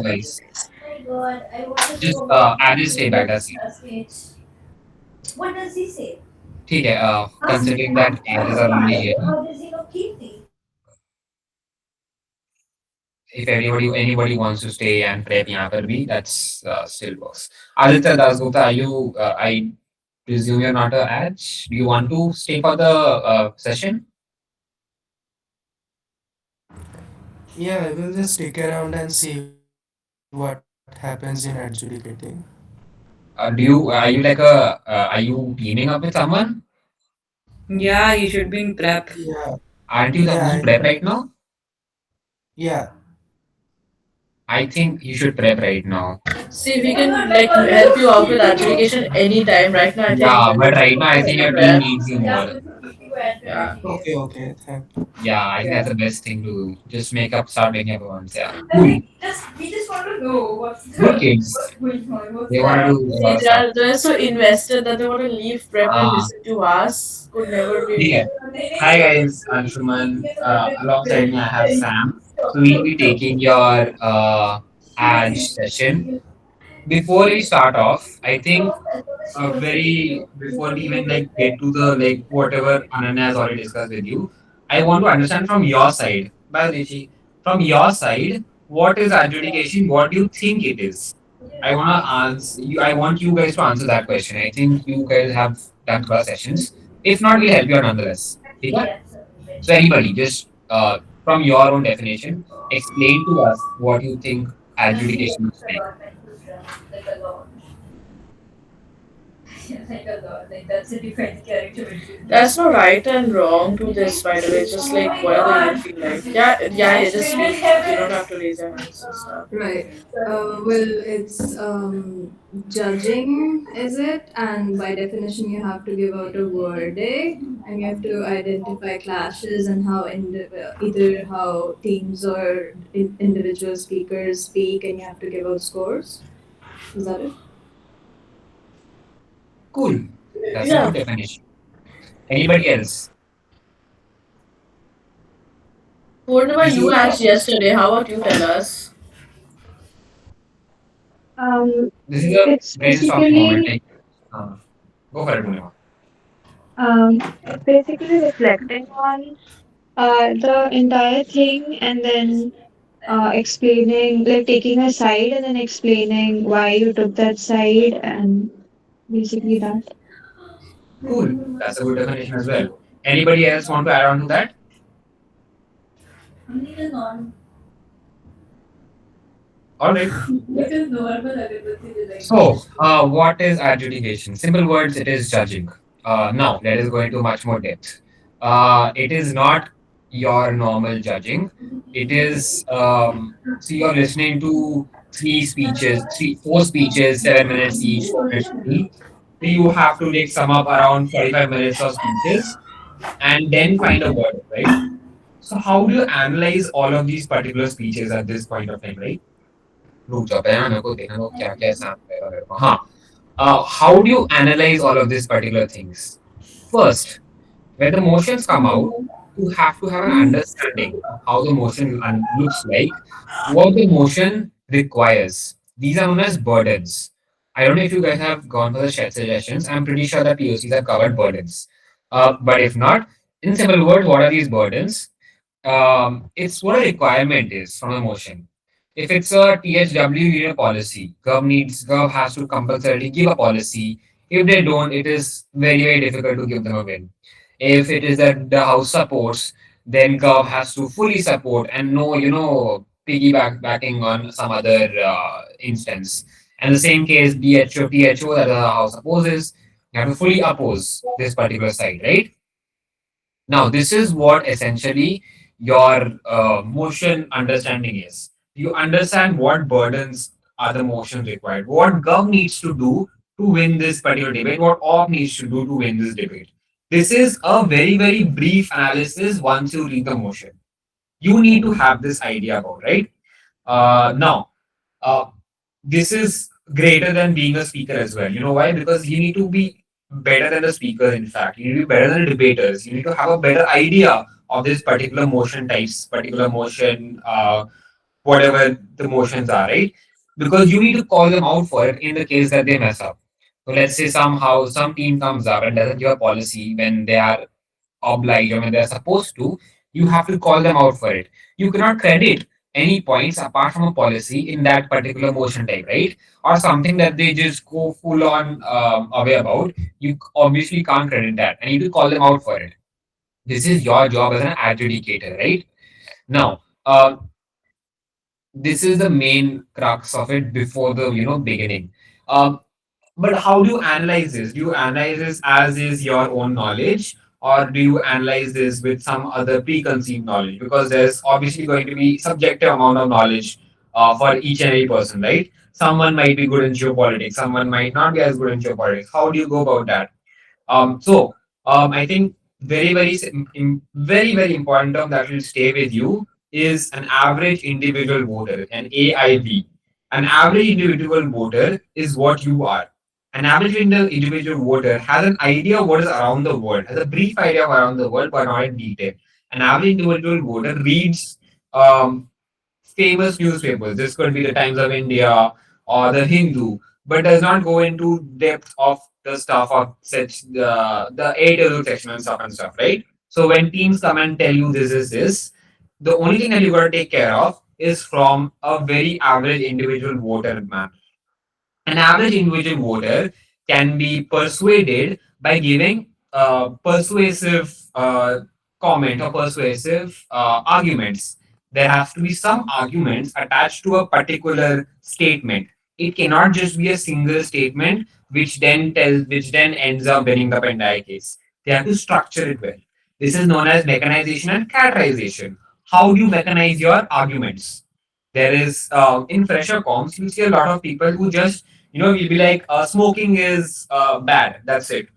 guys. Just I'll just stay back. That's it. ठीक है. Considering that areas are already here, if anybody wants to stay and prep यहाँ पर भी, that's still works. Aditya Dasgupta, are you? I presume you're not a edge. Do you want to stay for the session? Yeah, I will just stick around and see what happens in adjudicating. Do you? Are you like a? Are you teaming up with someone? Yeah, you should be in prep. Yeah, Aren't you yeah, supposed to prep right now? yeah. I think you should prep right now. See, we can like help you out with adjudication anytime. Right now, I think Yeah, but right now I think your team prep. needs you more. Yeah. Okay, okay, thank you. Yeah, I think that's the best thing to do. Just start making up once. Yeah, cool. Good kids. They want to do a lot See, of stuff. they're so invested that they want to leave prep and Uh, listen to us. Could never be. yeah. Hi guys, Anshuman. Alongside me, I have Sam. So we'll be taking your ad session. Before we start off, I think very before we even like get to the like whatever Ananya has already discussed with you, I want to understand from your side. Bye, Rishi. From your side, what is adjudication? What do you think it is? I want to answer you. I want you guys to answer that question. I think you guys have done couple of sessions. If not, we'll help you out nonetheless. Okay? So anybody, just from your own definition, explain to us what you think adjudication is like. That's no right and wrong to this, by the way. Just like whatever you feel like. Yeah, yeah. You just speak. You don't have to raise your hands and stuff. Right. Well, it's judging, is it? And by definition, you have to give out a verdict, and you have to identify clashes and how either how teams or individual speakers speak, and you have to give out scores. Is that it? Cool. That's a Yeah. good definition. Anybody else? Purnima, This is you asked yesterday. How about you tell us? Um, this is a it's brainstorming moment. basically Like, uh, go for it, Purnima. it's basically reflecting on the entire thing and then explaining, like taking a side and then explaining why you took that side and basically that. Cool. That's a good definition as well. Anybody else want to add on to that? All right. So, what is adjudication? Simple words, it is judging. Now, let us go into much more depth. It is not your normal judging. It is, so you're listening to four speeches, 7 minutes each, 4 minutes each. So you have to like sum up around 45 minutes of speeches and then find a word, right? So how do you analyze all of these particular speeches at this point of time, right? रुक जाओ पहले ना मेरे को देखना दो क्या क्या एग्जाम रहेगा मेरे को हाँ how do you analyze all of these particular things first when the motions come out you have to have an understanding of how the motion looks like what the motion requires these are known as burdens I don't know if you guys have gone for the shed suggestions I'm pretty sure that POCs have covered burdens but if not in simple words what are these burdens it's what a requirement is from a motion. If it's a THW, you need a policy. Gov has to compulsorily give a policy. If they don't, it is very, very difficult to give them a win. If it is that the house supports, then Gov has to fully support and no, backing on some other instance. And the same case, THO that the house opposes, you have to fully oppose this particular side, right? Now, this is what essentially your motion understanding is. You understand what burdens are the motions required, what Gov needs to do to win this particular debate, what OP needs to do to win this debate. This is a very, very brief analysis once you read the motion. You need to have this idea about, right? Now, uh, this is greater than being a speaker as well. You know why? Because you need to be better than the speakers, in fact. You need to be better than the debaters. You need to have a better idea of this particular motion types, particular motion whatever the motions are, right? Because you need to call them out for it in the case that they mess up. So let's say somehow some team comes up and doesn't give a policy when they are obliged or when they're supposed to, you have to call them out for it. You cannot credit any points apart from a policy in that particular motion type, right? Or something that they just go full on away about. You obviously can't credit that, and you need to call them out for it. This is your job as an adjudicator, right? Now, this is the main crux of it before the beginning. Um, but how do you analyze this? Do you analyze this as is your own knowledge, or do you analyze this with some other preconceived knowledge? Because there's obviously going to be subjective amount of knowledge for each and every person, right? Someone might be good in geopolitics, someone might not be as good in geopolitics. How do you go about that? I think very important term that will stay with you is an average individual voter, an AIV. An average individual voter is what you are. An average individual voter has an idea of what is around the world, has a brief idea of around the world, but not in detail. An average individual voter reads um, famous newspapers. This could be the Times of India or the Hindu, but does not go into depth of the stuff of such the editorial section and stuff, right? So when teams come and tell you this is this, the only thing that you gotta take care of is from a very average individual voter, man. An average individual voter can be persuaded by giving persuasive comment or persuasive arguments. There has to be some arguments attached to a particular statement. It cannot just be a single statement which then ends up winning the entire case. They have to structure it well. This is known as mechanization and characterization. How do you mechanize your arguments? There is in fresher comms, you see a lot of people who just you'll be like, smoking is bad. That's it.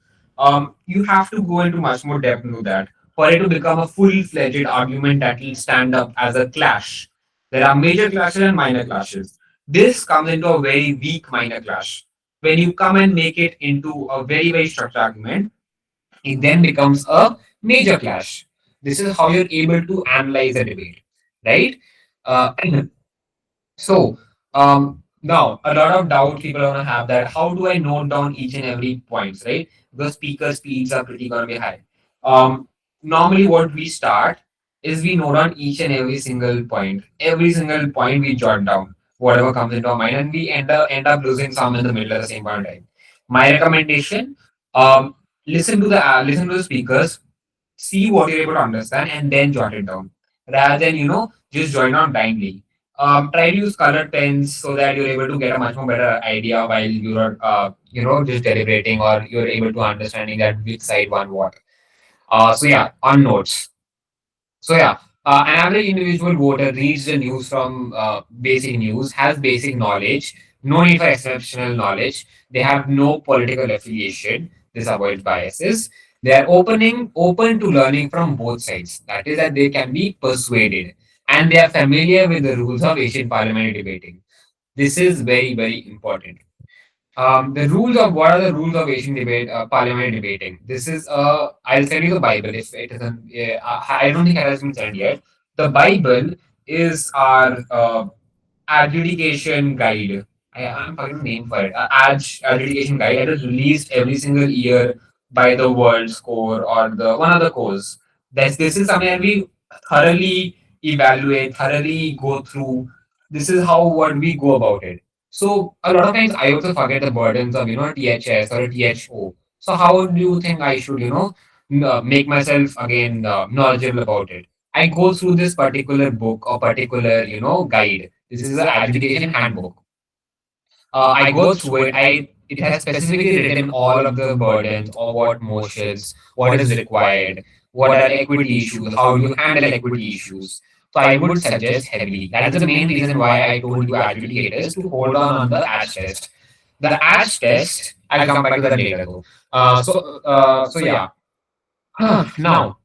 You have to go into much more depth into that for it to become a full-fledged argument that will stand up as a clash. There are major clashes and minor clashes. This comes into a very weak minor clash. When you come and make it into a very structured argument, it then becomes a major clash. This is how you're able to analyze a debate, right? Uh, So, now a lot of doubt people are gonna have that how do I note down each and every points, right? Because speaker speeds are pretty gonna be high. Um, Normally what we start is we note down each and every single point. Every single point we jot down, whatever comes into our mind, and we end up losing some in the middle at the same point in time. My recommendation, um, listen to the speakers, see what you're able to understand, and then jot it down. Rather than just join on blindly. Try to use colored pens so that you're able to get a much more better idea while you're just deliberating, or you're able to understanding that which side one what. So yeah, on notes. So yeah, an average individual voter reads the news from basic news, has basic knowledge, no need for exceptional knowledge. They have no political affiliation. This avoids biases. They are open to learning from both sides. That is that they can be persuaded, and they are familiar with the rules of Asian parliamentary debating. This is very important. The rules of what are the rules of Asian debate, parliamentary debating? This is I'll send you the Bible if it isn't. I don't think it has been sent yet. The Bible is our adjudication guide. I'm forgetting the name for it. Adjudication guide. It is released every single year by the World Score or the one of the cores. This is something that we thoroughly evaluate, thoroughly go through. This is how what we go about it. So a lot of times I also forget the burdens of THS or a THO. So how do you think I should make myself again knowledgeable about it? I go through this particular book or particular guide. This is an adjudication handbook. I go through it. It has specifically written all of the burdens or what motions, what is required, what are equity issues, how do you handle equity issues. So I would suggest heavily. That is the main reason why I told you adjudicators to hold on the ADS test. The ADS test, I'll come back to that later though. So yeah. Now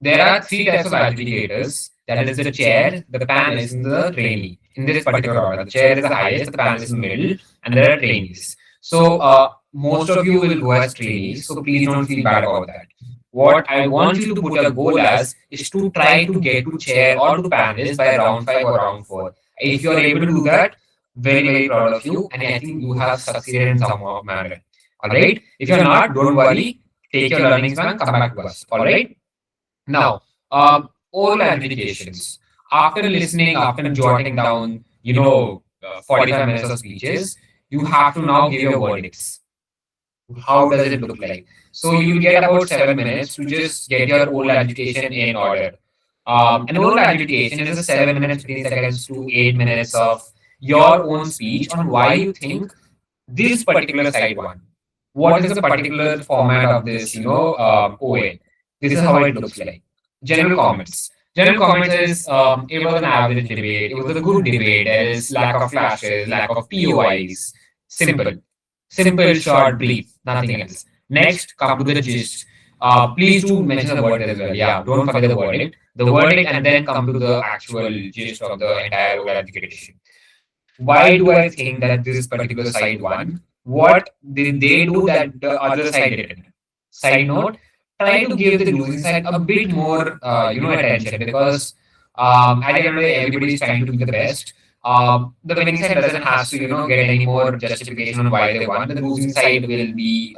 there are three types of adjudicators. That is the chair, the panelist, and the trainee. In this particular order, the chair is the highest, the panelist is the middle, and there are trainees. So most of you will go as trainees. So please don't feel bad about that. What I want you to put your goal as is to try to get to chair or to panelist by round 5 or round 4. If you're able to do that, very, very proud of you. And I think you have succeeded in some manner. All right. If you're not, don't worry. Take your learnings bank, come back to us. All right. Now, oral adjudications. After listening, after jotting down, 45 minutes of speeches, you have to now give your verdicts. How does it look like? So you'll get about 7 minutes to just get your oral adjudication in order. An oral adjudication is a 7 minutes, 15 seconds to 8 minutes of your own speech on why you think this particular side won. What is the particular format of this, OA? This is how it looks like. General comments. General comments is it was an average debate. It was a good debate. There is lack of clashes, lack of POIs. Simple. Simple, short, brief, nothing else. Next, come to the gist. Please do mention the verdict as well. Yeah, don't forget the verdict. The verdict, and then come to the actual gist of the entire oral adjudication. Why do I think that this particular side won? What did they do that the other side didn't? Side note, try to give the losing side a bit more, attention because at the end of the day, everybody is trying to be the best. The winning side doesn't have to, get any more justification on why they won. The losing side will be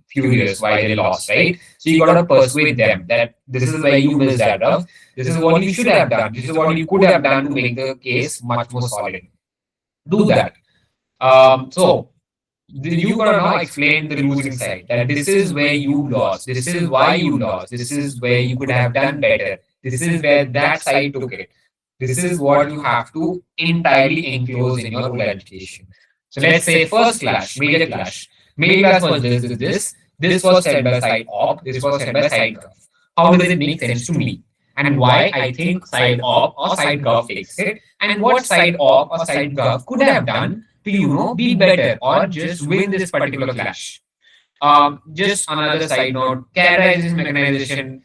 furious why they lost, right? So you gotta persuade them that this is why you missed that, Rav. This is what you should have done. This is what you could have done to make the case much more solid. Do that. So you gotta now explain the losing side that this is where you lost, this is why you lost, this is where you could have done better, this is where that side took it. This is what you have to entirely enclose in your whole education. So let's say first clash, major clash. Major clash was this. This was said by side op, this was said by side gov. How does it make sense to me? And why I think side op or side gov takes it, and what side op or side gov could have done to, be better or just win this particular clash. Just another side note, characterization mechanization,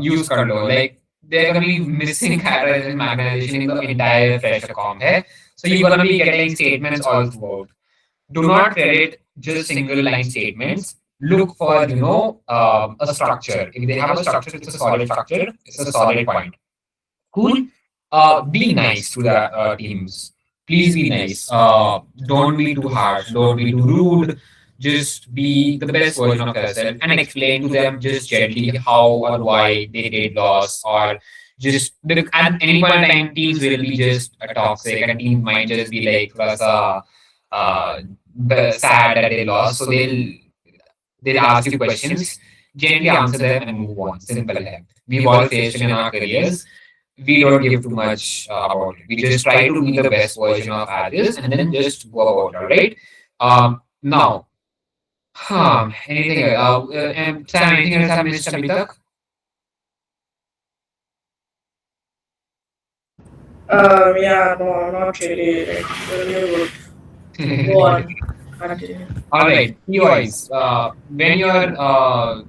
use कर लो. Like they're gonna be missing characterization mechanization in the entire fresher comp है. So you're gonna be getting statements all throughout. Do not credit just single line statements. Look for, a structure. If they have a structure, it's a solid structure. It's a solid point. Cool. Be nice to the teams. Please be nice. Don't be too harsh. Don't be too rude. Just be the best version of yourself and explain to them just gently how or why they did loss, or just at any point in time teams will be just toxic and teams might just be like plus uh, sad that they lost. So they'll ask you questions, gently answer them and move on. Simple. Hai. We've all faced it in our careers. We don't give too much about it. We just try to be the best version of others and then just go about it, right? Now, anything else? Sam, anything else I missed, Abhi tak? Yeah, no, not really. Like, you're good. Go on. Continue. All right, POIs. When your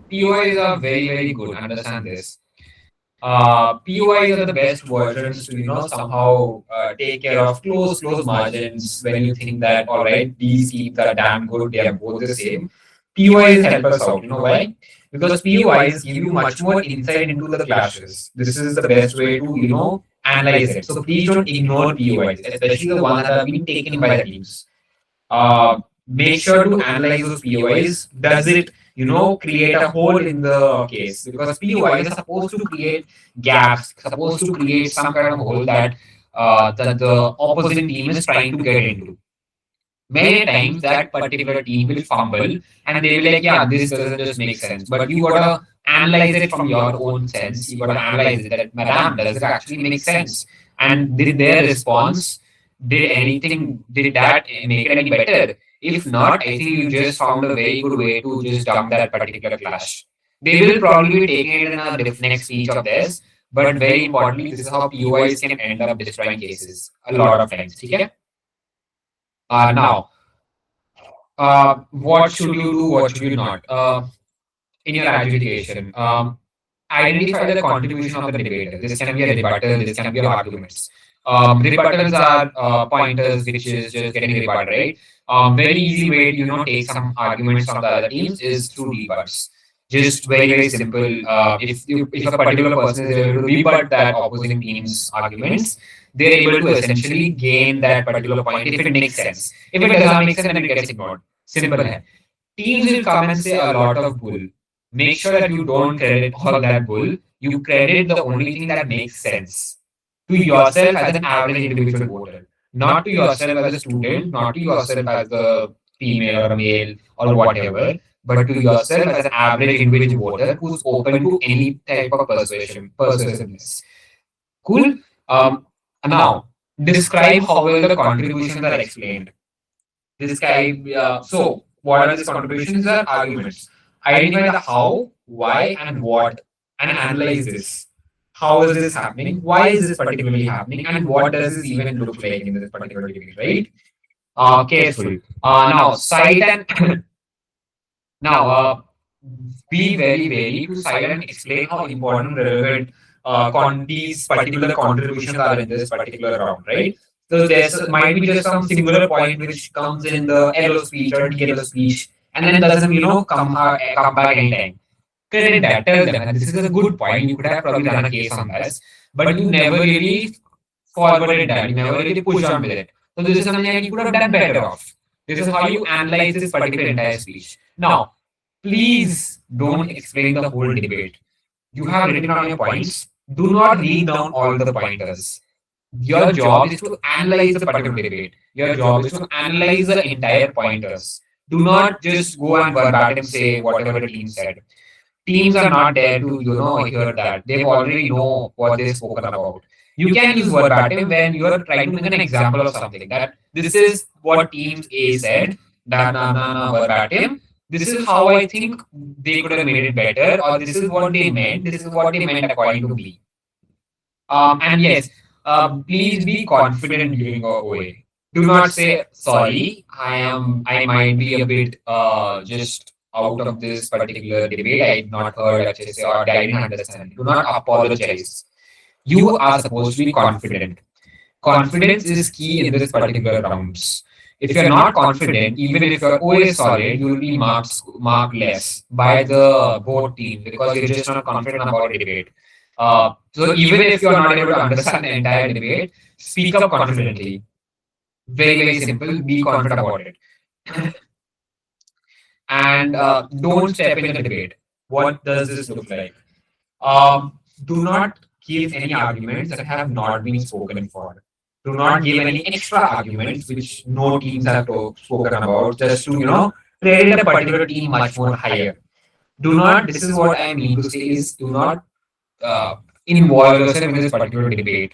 POIs are very, very good, understand this. POIs are the best versions to, somehow take care of close margins when you think that, all right, these teams are damn good, they are both the same. POIs help us out. You know why? Because POIs give you much more insight into the clashes. This is the best way to, analyze it. So please don't ignore POIs, especially the ones that have been taken by the teams. Make sure to analyze those POIs. Does it, create a hole in the case? Because POIs are supposed to create gaps, supposed to create some kind of hole that that the opposite team is trying to get into. Many times that particular team will fumble and they will like, yeah, this doesn't just make sense. But you gotta analyze it from your own sense. You gotta analyze it that, madam, does it actually make sense? And did their response, did that make it any better? If not, I think you just found a very good way to just dump that particular clash. They will probably be taking it in a next speech of theirs, but very importantly, this is how POIs can end up destroying cases a lot of times. Okay? Now, what should you do? What should you not? In your adjudication, identify the contribution of the debater. This can be a rebuttal. This can be arguments. Rebuttals are pointers, which is just getting rebutted, right? Very easy way to take some arguments from the other teams is through rebuts. Just very very simple. If a particular person is able to rebut that opposing team's arguments, they're able to essentially gain that particular point if it makes sense. If it does not make sense, then it gets ignored. Simple hai. Teams will come and say a lot of bull. Make sure that you don't credit all that bull. You credit the only thing that makes sense to yourself as an average individual voter, not to yourself as a student, not to yourself as a female or a male or whatever, but to yourself as an average individual voter who's open to any type of persuasiveness. Cool. Um, Now, describe how well the contributions are explained. Describe. So, what are these contributions? Are arguments. Identify the how, why, and what, and analyze this. How is this happening? Why is this particularly happening? And what does this even look like in this particular debate? Right? Careful. Now, cite and now be very wary to cite and explain how important, relevant these particular contributions are in this particular round, right? So there's might be just some singular point which comes in the LO speech or DLO speech, and then doesn't come back anytime. Credit that. Tell them that this is a good point. You could have probably done a case on this, but you never really forwarded that. You never really pushed on with it. So this is something that you could have done better off. This is how you analyze this particular entire speech. Now, please don't explain the whole debate. You have written down your points. Do not read down all the pointers. Your job is to analyze the particular debate. Your job is to analyze the entire pointers. Do not just go and verbatim say whatever the team said. Teams are not there to hear that. They already know what they've spoken about. You can use verbatim when you are trying to make an example of something, that this is what teams A said, verbatim. This is how I think they could have made it better, or this is what they meant. This is what they meant according to me. And yes, please be confident in giving away. Do not say sorry. I might be a bit just out of this particular debate. I did not heard actually say, or I didn't understand. Do not apologize. You are supposed to be confident. Confidence is key in this particular rounds. If you're not confident, even if your O is solid, you will be marked less by the board team because you're just not confident about the debate. So even if you're not able to understand the entire debate, speak up confidently. Very very simple. Be confident about it, and don't step in the debate. What does this look like? Do not give any arguments that have not been spoken for. Do not give any extra arguments which no teams have spoken about, just to credit a particular team much more higher. Do not. This is what I mean to say is do not uh, involve yourself in this particular debate.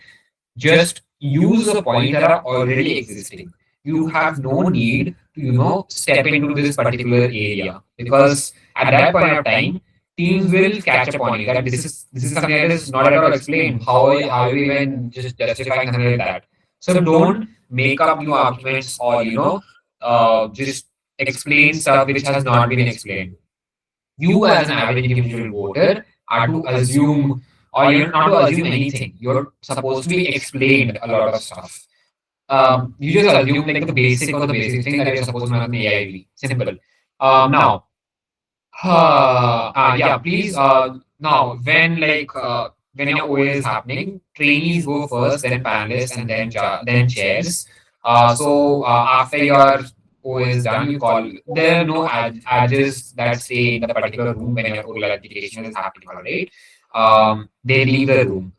Just use the points that are already existing. You have no need to step into this particular area, because at that point of time teams will catch up on you that this is something that is not at all explained. How are you even just justifying something like that? So don't make up new arguments, or just explain stuff which has not been explained. You as an average individual voter are to assume, or you're not to assume anything. You're supposed to be explained a lot of stuff. You just assume like the basic thing that you're supposed to know in AIV. Simple. Now, yeah, please. Now, when your OA is happening, trainees go first, then panelists, and then chairs. After your OA is done, you call. There are no adjus that stay in the particular room when your oral education is happening. All right. They leave the room.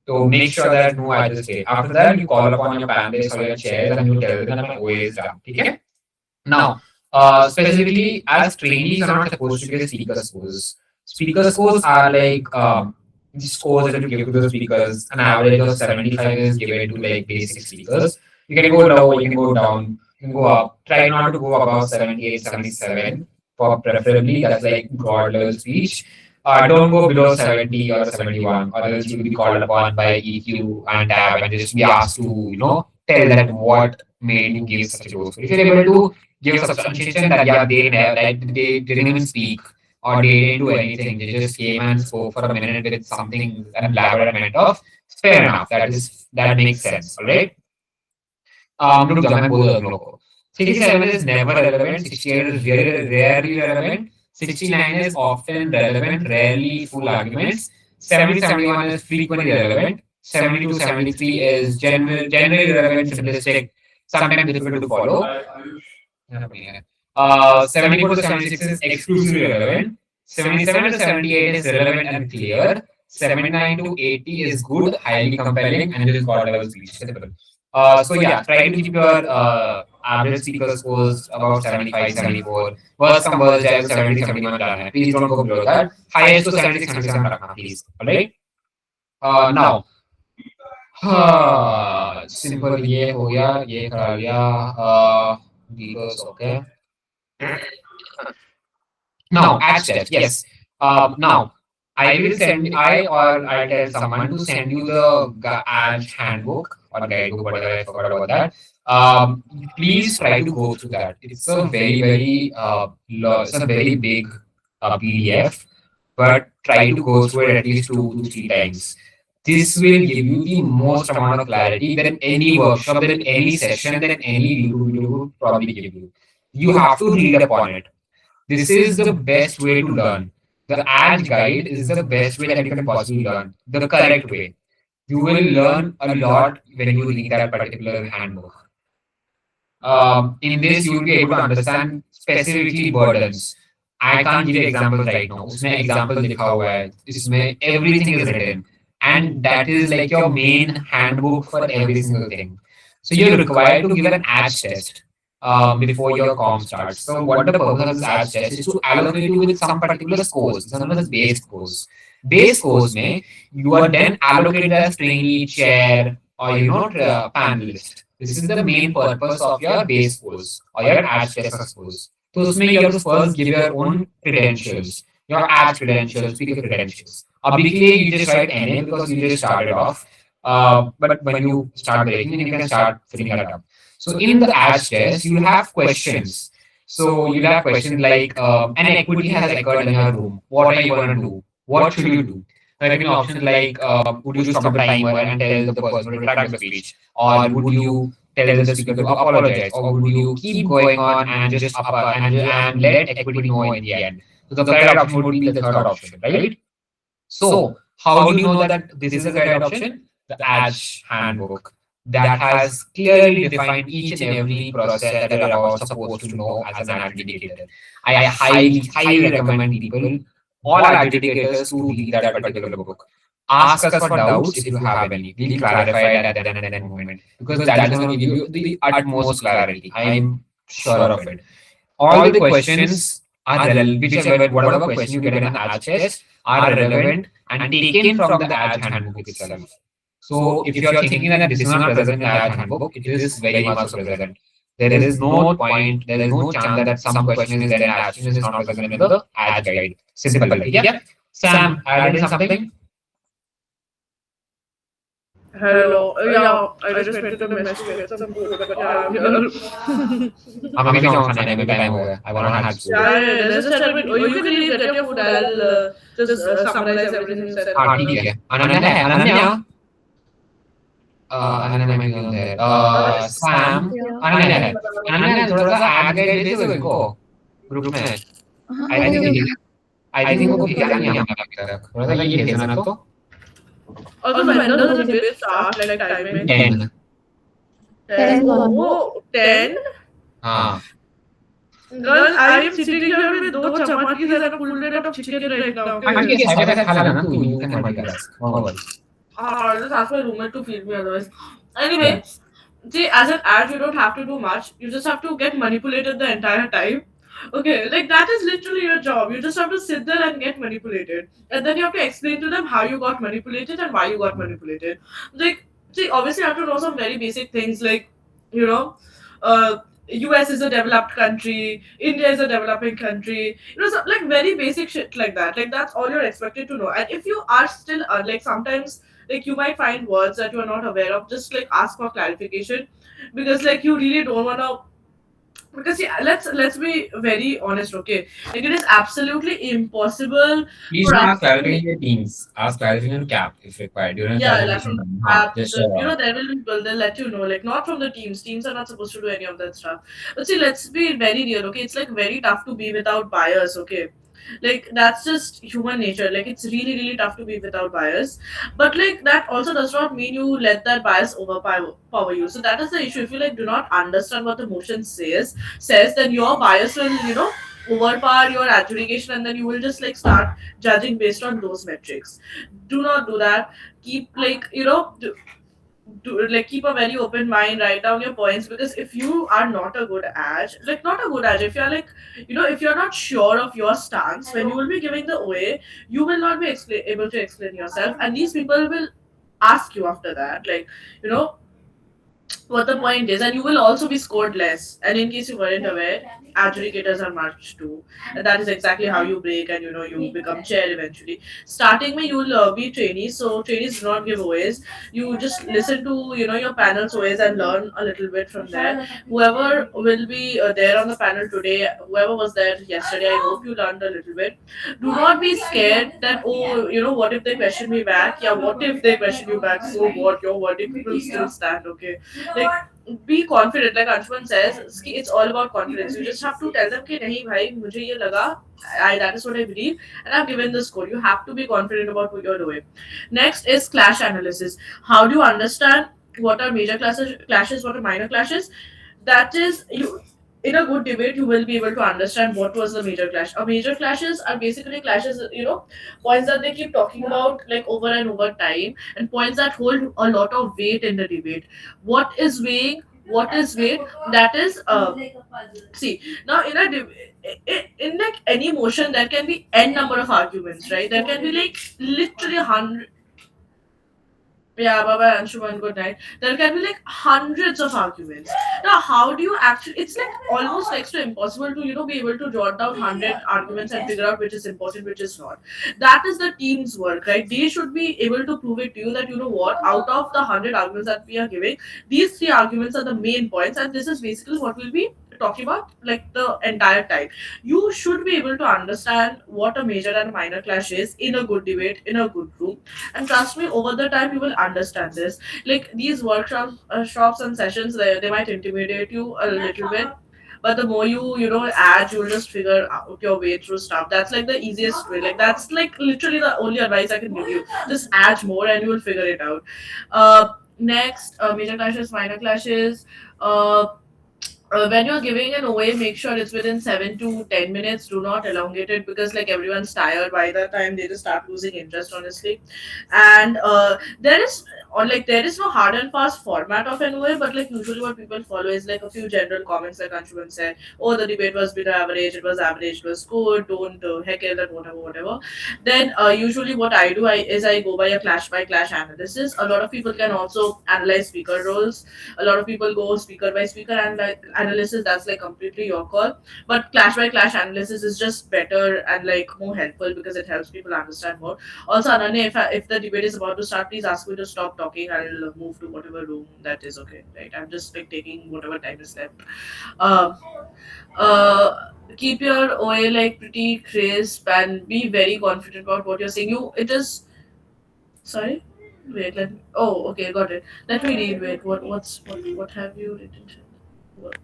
So make sure that no adjust stay. After that, you call upon your panelists or your chairs and you tell them that my OA is done. Okay. Now, specifically, as trainees are not supposed to get speaker scores. Speaker scores are like the scores that you give to the speakers. An average of 75 is given to like basic speakers. You can go low, you can go down, you can go up. Try not to go above 78, 77 for preferably. That's like broad level speech. Don't go below 70 or 71, or else you will be called upon by EQ and TAB and just be asked to, tell that what made you give such a low score. If you're able to give substantiation that yeah they didn't even speak or they didn't do anything, they just came and spoke for a minute with something and blabbered and went off, fair enough, that makes sense. All right. रुक जाओ मैं बोल देता हूँ तुम लोग को. 67 is never relevant, 68 is very rarely relevant, 69 is often relevant, rarely full arguments. 70 to 71 is frequently relevant. 70 to 73 is generally relevant, simplistic, sometimes difficult to follow. 74 to 76 is exclusively relevant. 77 to 78 is relevant and clear. 79 to 80 is good, highly compelling, and it is God level speech. Simple. So yeah, try to keep your average speaker scores about 75, 74. Worst come worst, जाए तो 70, 71 जाना है. Please don't go below that. Highest to 76, 77 रखना, please. Alright. Now, simple ये हो गया, ये करा लिया. Beavers, okay. Now, ad steps. Yes. Now, I will send I or I'll tell someone to send you the ad handbook or guidebook, whatever. I forgot about that. Um, Please try to go through that. It's a it's a very big PDF, but try to go through it at least 2 to 3 times. This will give you the most amount of clarity than any workshop, than any session, than any YouTube video would probably give you. You have to read upon it. This is the best way to learn. The ad guide is the best way that you can possibly learn. The correct way. You will learn a lot when you read that particular handbook. In this, you will be able to understand specifically burdens. I can't give you examples right now. उसमें example लिखा हुआ है. इसमें everything is written, and that is like your main handbook for every single thing. So you're required to give an ADS test before your com starts. So what the purpose of this ADS test is to allocate you with some particular scores. It's known as base scores. Base scores में you are then allocated as trainee, chair, or panelist. This is the main purpose of your base scores or your ADS test scores. So उसमें you have to first give your own credentials, your ADS credentials, speaker credentials. Abhi के लिए you just write NA because you just started off. But when you start breaking, then you can start filling that up. So in the ADS test, you'll have questions. So you'll have questions like an equity has occurred in your room. What are you going to do? What should you do? There have been options like would you stop the timer and tell the person to retract the speech? Or would you tell the speaker to apologize? Or would you keep going on and just and let equity know in the end? So the correct option would be the third option, right? So, how do you know that this is the correct option? The Edge handbook that has clearly defined each and every process that you're about supposed to know as an adjudicator. I highly recommend people, all adjudicators, to read that particular book. Ask us for doubts if you have any. We'll clarify it at then and then moment because that is going to give you the utmost clarity. I'm sure of it. All the questions are relevant, whichever whatever question you get in the AJ test are relevant and taken from the AJ handbook itself. So if you are thinking that this is not present in the AJ handbook, it is very much so present. There is no point, there is no chance that some question is there in AJ and is not present in the AJ guide. Simple. Yeah. Sam, adding something? Hello. Yeah, I just went to the mess to get some food, but yeah, I'm here. I'm अभी जाऊँ खाने में time हो गया. I want to have food. Yeah, just tell me. Oh, you can leave, get your food. I'll just summarize everything you said. हाँ ठीक है. अनन्या है. अनन्या. अनन्या मैं क्यों there? Sam. अनन्या है. अनन्या थोड़ा सा ad guide दे दो इनको ग्रुप में. I think वो भेजा नहीं हमने अभी तक. थोड़ा सा ये भेजना तो. Also, when does the bit start? Like timing? 10. 10. Oh, 10? हाँ. Girl, I am sitting here with two chapattis and a full plate of chicken right now. हाँ ठीक है. साइड खा लेना तू. You can multitask. No worries. I'll just ask my roommate to feed me otherwise. Anyway, see, as an ad, you don't have to do much. You just have to get manipulated the entire time. Okay, like that is literally your job. You just have to sit there and get manipulated. And then you have to explain to them how you got manipulated and why you got manipulated. Like, see, obviously, you have to know some very basic things like, you know, US is a developed country, India is a developing country, like very basic shit like that. Like, that's all you're expected to know. And if you are still, like, sometimes, like, you might find words that you are not aware of, just like ask for clarification because, like, you really don't want to because yeah, let's be very honest, okay? Like it is absolutely impossible Please for don't us ask clarification in teams. Ask clarification in cap if required. During yeah, like clarification, हाँ, just there will be people they'll let you know, like not from the teams. Teams are not supposed to do any of that stuff. But see, let's be very real, okay? It's like very tough to be without bias, okay? Like that's just human nature. Like it's really really tough to be without bias, but like that also does not mean you let that bias overpower you. So that is the issue. If you like do not understand what the motion says, then your bias will, overpower your adjudication, and then you will just like start judging based on those metrics. Do not do that. Keep like, keep a very open mind, write down your points, because if you are not a good edge, like not a good edge, if you're like, if you're not sure of your stance when you will be giving the OA, you will not be able to explain yourself, and these people will ask you after that, like, you know what the point is, and you will also be scored less. And in case you weren't aware, adjudicators are marked too, and that is exactly how you break and you become chair eventually. Starting में you'll be trainees, so trainees do not give OAs. You just listen to your panel's OAs and learn a little bit from there. Whoever will be there on the panel today, whoever was there yesterday, I hope you learned a little bit. Do not be scared that, oh, what if they question me back? Yeah, what if they question you back? So what? Your verdict will still stand, okay? Like, be confident. Like Anshuman says, it's all about confidence. You just have to tell them कि नहीं भाई मुझे ये लगा, that is what I believe, and I've given the score. You have to be confident about what you're doing. Next is clash analysis. How do you understand what are major clashes, what are minor clashes? That is, you in a good debate you will be able to understand what was the major clash. A major clashes are basically clashes, points that they keep talking about like over and over time, and points that hold a lot of weight in the debate. What is weighing, what is weight? That is, see, now in a in like any motion there can be n number of arguments, right? There can be like literally 100. Yeah, bye bye, Anshuman. Good night. There can be like hundreds of arguments. Now, how do you actually? It's like almost next to impossible to be able to jot down 100 arguments and figure out which is important, which is not. That is the team's work, right? They should be able to prove it to you that what, out of the 100 arguments that we are giving, these three arguments are the main points, and this is basically what we'll be talking about like the entire time. You should be able to understand what a major and minor clash is in a good debate in a good room, and trust me, over the time you will understand this. Like these workshops, shops and sessions, they might intimidate you a little bit, but the more you add, you'll just figure out your way through stuff. That's like the easiest way. Like that's like literally the only advice I can give you. Just add more and you will figure it out. Next, major clashes, minor clashes. uh, when you're giving an OA, make sure it's within 7 to 10 minutes. Do not elongate it, because like everyone's tired by the time they just start losing interest, honestly. And there is no hard and fast format of an OA, but like usually what people follow is like a few general comments, like Anshuman said. Oh, the debate was below average. Average. It was good. Don't heckle and whatever, whatever. Then usually what I do is I go by a clash by clash analysis. A lot of people can also analyze speaker roles. A lot of people go speaker by speaker and like analysis. That's like completely your call, but clash by clash analysis is just better and like more helpful because it helps people understand more. Also, Ananya, if the debate is about to start, please ask me to stop talking. I'll move to whatever room that is, okay, right? I'm just like taking whatever time is left. um Keep your OA like pretty crisp and be very confident about what you're saying. It is, sorry, wait, oh, okay, got it. Let me read. Wait, what have you written? What?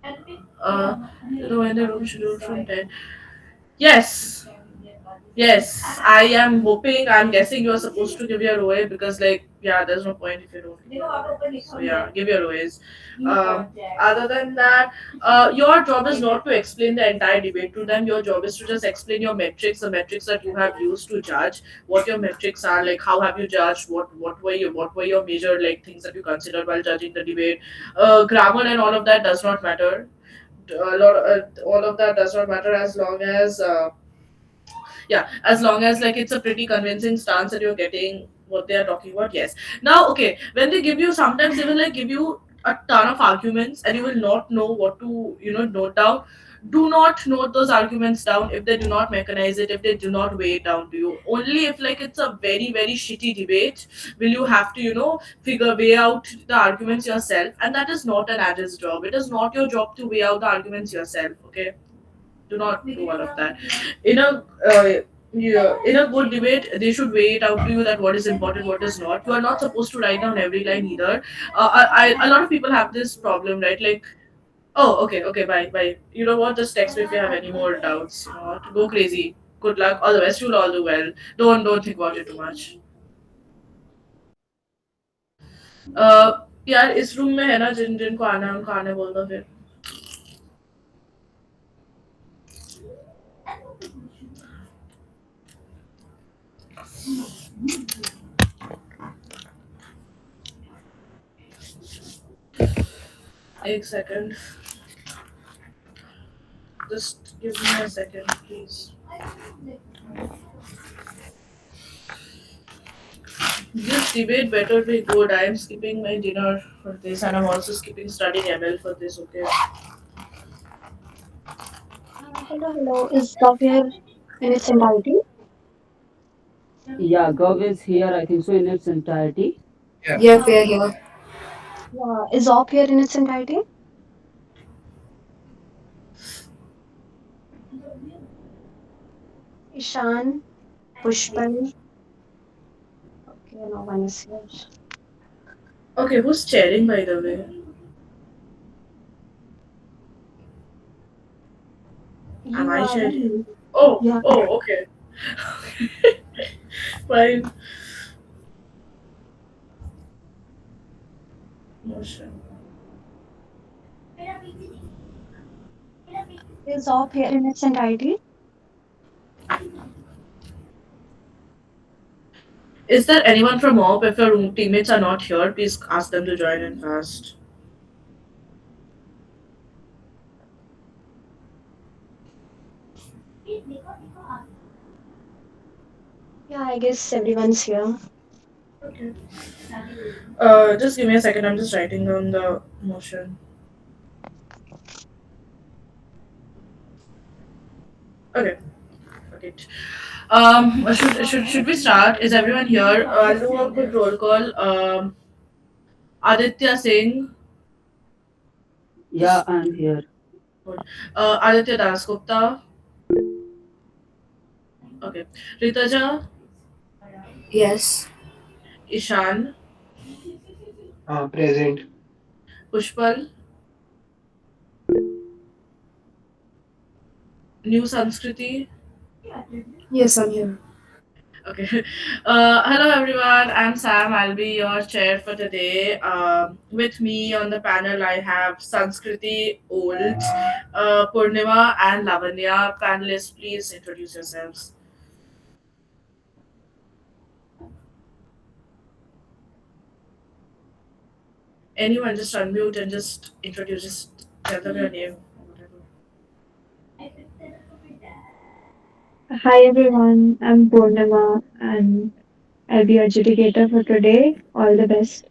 When the room scheduled from 10. Yes. Yes, I am hoping. I'm guessing you're supposed to give your OA, because, like, yeah, there's no point if you don't. So yeah, give your OAs. Other than that, your job is not to explain the entire debate to them. Your job is to just explain your metrics, the metrics that you have used to judge, what your metrics are, like how have you judged, what were your major like things that you considered while judging the debate. Grammar and all of that does not matter. All of that does not matter, as long as yeah, as long as like it's a pretty convincing stance that you're getting what they are talking about. Yes. Now, okay, when they give you, sometimes they will like give you a ton of arguments and you will not know what to note down. Do not note those arguments down if they do not mechanize it, if they do not weigh it down to you. Only if like it's a very very shitty debate will you have to figure weigh out the arguments yourself, and that is not an adjunct job. It is not your job to weigh out the arguments yourself, okay? Do not do all of that. In a yeah, in a good debate, they should weigh it out to you that what is important, what is not. You are not supposed to write down every line either. A lot of people have this problem, right? Like, Oh, okay, okay, bye, bye. You know what? Just text me if you have any more doubts. You know what? Go crazy. Good luck. All the best. You'll all do well. Don't think about it too much. यार इस room में है ना जिन जिनको आना है उनको आने बोल दो फिर. एक second. Just give me a second, please. This debate better be good. I am skipping my dinner for this, and I'm also skipping studying ML for this. Okay. Hello, hello. Is love here in its entirety? Yeah, Gov is here, I think so, in its entirety. Yeah. Yep, we are here. Yeah. Is Op here in its entirety? Ishan, Pushpan. Okay, no one is here. Okay, who's chairing by the way? Am You I are chairing? me. Oh, Yeah. oh, okay. Fine. Motion. Is Op here in its entirety? Is there anyone from OP? If your room teammates are not here, please ask them to join in fast. Yeah, I guess everyone's here. Okay. Just give me a second. I'm just writing down the motion. Okay. Okay. Should we start? Is everyone here? I'll do a quick roll call. Aditya Singh. Yeah, I'm here. Aditya Das Gupta. Okay. Ritaja. Yes. Ishan. Present. Pushpal. New Sanskriti. Yes, I'm here. Okay. Hello everyone. I'm Sam. I'll be your chair for today. With me on the panel, I have Sanskriti, Old, Purnima, and Lavanya. Panelists, please introduce yourselves. Anyone, just unmute and just introduce. Just tell them your name or whatever. Hi everyone, I'm Purnima and I'll be adjudicator for today. All the best.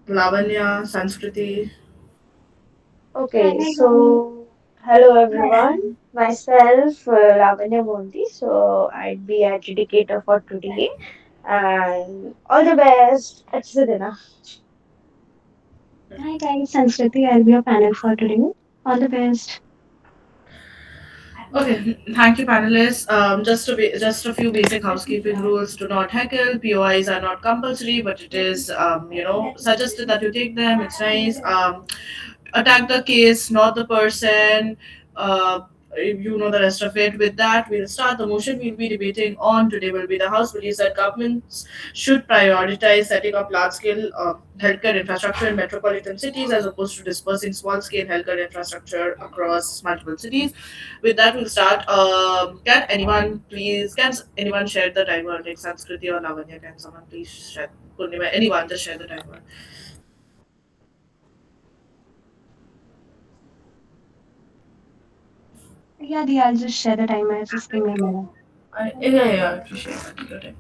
Lavanya, Sanskriti. Okay, so hello everyone. Myself, Lavanya Mondi. So I'd be adjudicator for today. And all the best. Achhe dena. Hi guys, Sanskriti. I'll be your panel for today. All the best. Okay, thank you, panelists. Just a few basic housekeeping rules. Do not heckle. POIs are not compulsory, but it is suggested that you take them. It's nice. Attack the case, not the person. You know the rest of it. With that, we'll start. The motion we'll be debating on today will be the House believes that governments should prioritize setting up large-scale healthcare infrastructure in metropolitan cities as opposed to dispersing small-scale healthcare infrastructure across multiple cities. With that, we'll start. Can anyone share the timer? Like Sanskriti or Lavanya, can someone please share? Purnima, anyone, just share the timer. Yeah, Di, I'll just share the timer. Just give me a minute. Yeah, I appreciate that. Take your time.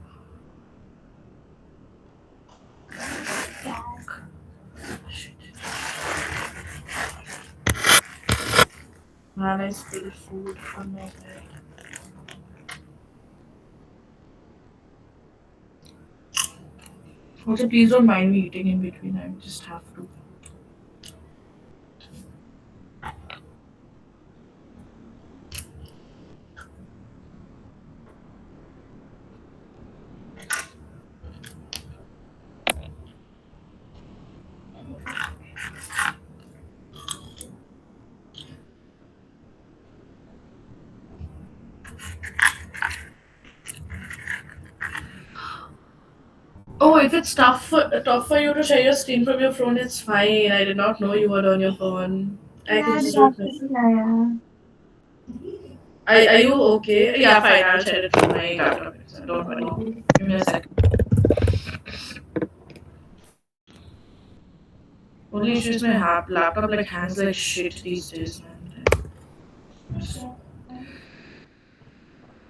Man, I spilled food on my head. Also, please don't mind me eating in between. I just have to. Oh, if it's tough for you to share your screen from your phone, it's fine. I did not know you were on your phone. I can Yeah, just do it. that's yeah. Are you okay? Yeah, fine. I'll share it from my laptop itself. Don't worry. Give me a second. Only issue is my laptop like hangs like shit these days, man.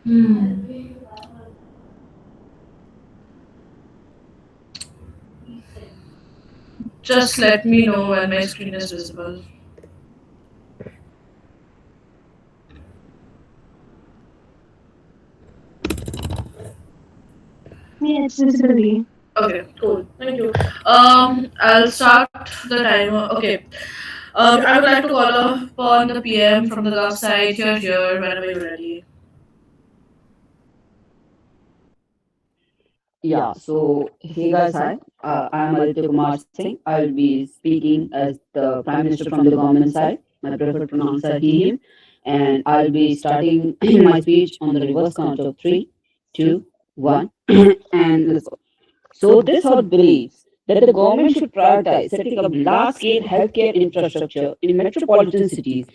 Hmm. Just let me know when my screen is visible. Yeah, it's visibility. Okay, cool. Thank you. I'll start the timer. Okay. I would like to call upon the PM from the Gulf side here whenever you're ready. Yeah, so hey guys, hi. I am Aditya Kumar Singh. I'll be speaking as the Prime Minister from the government side. My preferred pronouns are he, him. And I'll be starting my speech on the reverse count of three, two, one, and let's go. So, this House believes that the government should prioritize setting up large scale healthcare infrastructure in metropolitan cities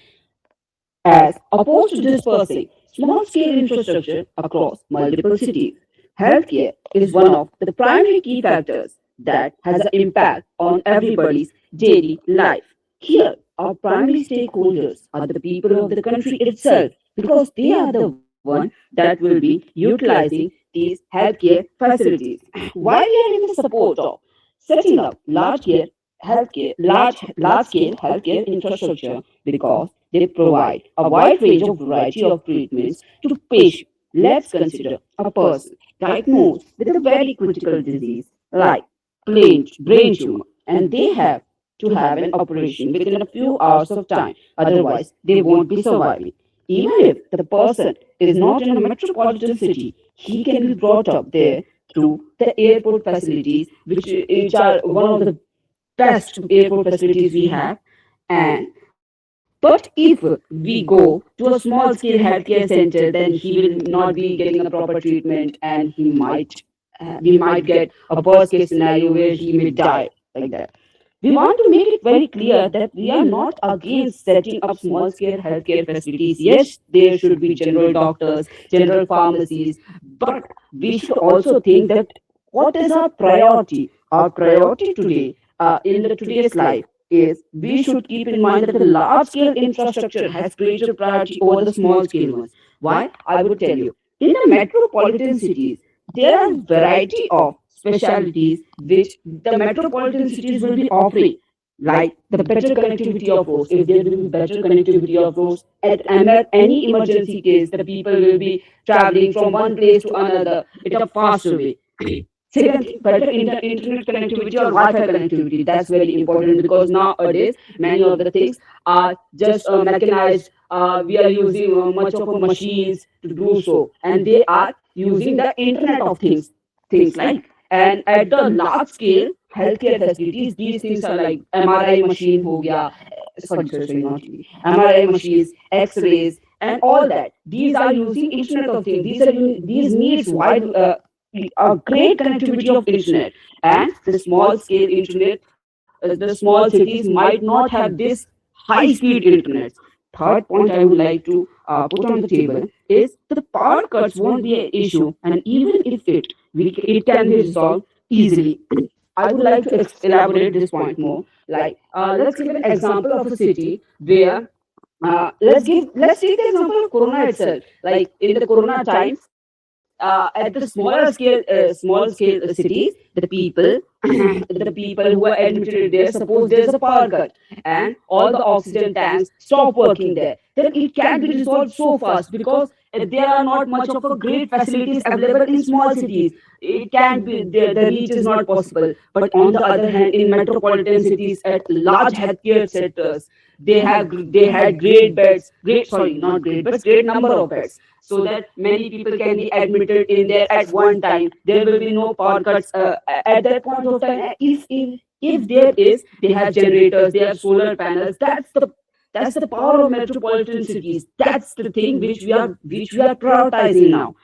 as opposed to dispersing small scale infrastructure across multiple cities. Healthcare is one of the primary key factors that has an impact on everybody's daily life. Here, our primary stakeholders are the people of the country itself because they are the one that will be utilizing these healthcare facilities. Why we are in the support of setting up large scale healthcare infrastructure because they provide a wide range of variety of treatments to patients. Let's consider a person diagnosed with a very critical disease like brain tumor, and they have to have an operation within a few hours of time. Otherwise, they won't be surviving. Even if the person is not in a metropolitan city, he can be brought up there through the airport facilities, which are one of the best airport facilities we have. And but if we go to a small scale healthcare center, then he will not be getting a proper treatment, and we might get a worst case scenario where he may die like that. We want to make it very clear that we are not against setting up small scale healthcare facilities. Yes, there should be general doctors, general pharmacies, but we should also think that what is our priority? Our priority today, in the today's life, is we should keep in mind that the large scale infrastructure has greater priority over the small scale ones. Why? I would tell you. In the metropolitan cities, there are variety of specialties which the metropolitan cities will be offering, like the better connectivity of roads. If there will be better connectivity of roads at any emergency case, the people will be traveling from one place to another in a faster way. Second thing, better internet connectivity or Wi-Fi connectivity. That's very important because nowadays many of the things are just mechanized. We are using much of a machines to do so, and they are using the Internet of things like. And at the large scale healthcare facilities, these things are like MRI machine ho gaya, sorry, not TV, MRI machines, X-rays, and all that. These are using Internet of Things. These needs wide a great connectivity of internet, and the small scale internet, the small cities might not have this high speed internet. Third point I would like to put on the table is the power cuts won't be an issue, and even if it can be resolved easily. I would like to elaborate this point more. Like, let's give an example of a city where let's take the example of Corona itself. Like in the Corona times, at the small scale cities, the people, the people who are admitted there, suppose there's a power cut and all the oxygen tanks stop working there, then it can be resolved so fast because there are not much of a great facilities available in small cities. It can't be the reach is not possible. But on the other hand, in metropolitan cities at large healthcare centers, they had great beds, great sorry not great beds, great number of beds, so that many people can be admitted in there at one time. There will be no power cuts at that point of time. If there is, they have generators, they have solar panels. That's the power of metropolitan cities. That's the thing which we are prioritizing now.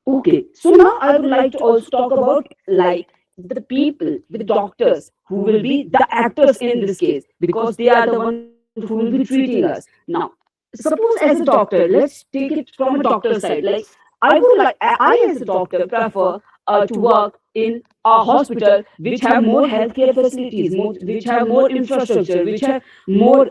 Okay, so now I would like to also talk about like the people, the doctors who will be the actors in this case, because they are the ones who will be treating us. Now, suppose as a doctor, let's take it from a doctor side. Like, I as a doctor prefer to work in a hospital which have more healthcare facilities, which have more infrastructure, which have more